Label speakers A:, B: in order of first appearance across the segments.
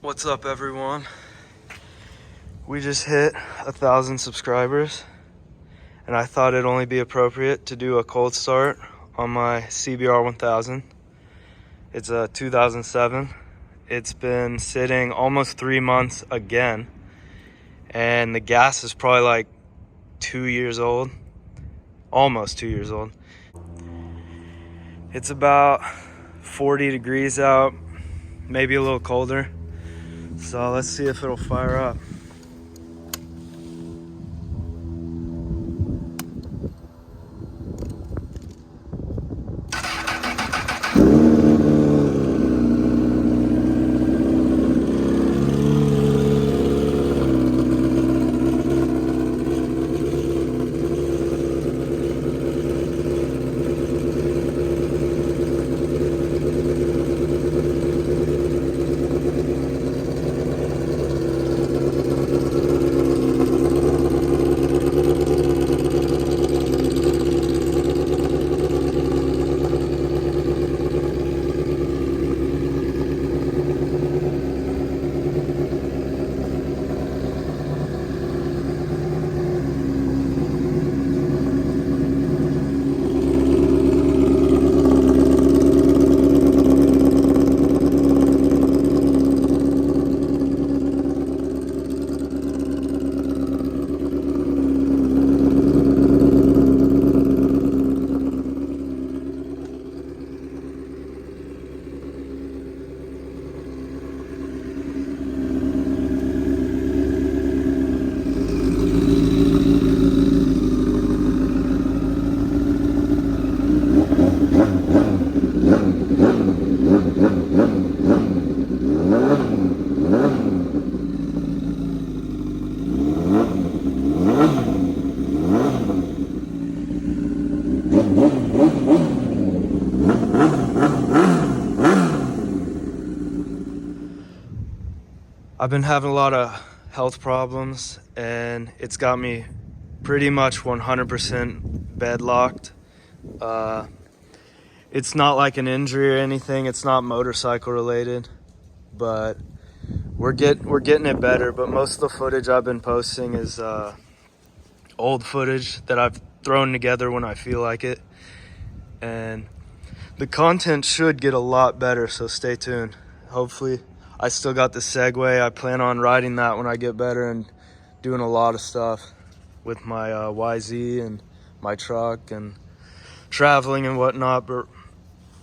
A: What's up, everyone? We just hit 1,000 subscribers, and I thought it'd only be appropriate to do a cold start on my CBR 1000. It's a 2007. It's been sitting almost 3 months again, and the gas is probably like 2 years old, almost 2 years old. It's about 40 degrees out, maybe a little colder. So let's see if it'll fire up. I've been having a lot of health problems, and it's got me pretty much 100% bed locked. It's not like an injury or anything. It's not motorcycle related, but we're getting it better. But most of the footage I've been posting is old footage that I've thrown together when I feel like it, and the content should get a lot better, so stay tuned. Hopefully, I still got the Segway. I plan on riding that when I get better and doing a lot of stuff with my YZ and my truck and traveling and whatnot. But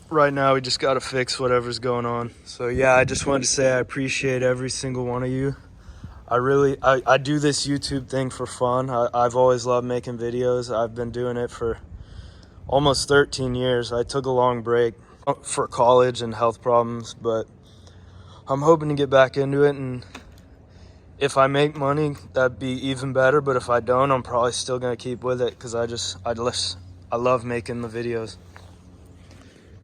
A: right now, we just got to fix whatever's going on. So yeah, I just wanted to say I appreciate every single one of you. I do this YouTube thing for fun. I've always loved making videos. I've been doing it for almost 13 years. I took a long break for college and health problems, but I'm hoping to get back into it, and if I make money, that'd be even better. But if I don't, I'm probably still gonna keep with it because I love making the videos.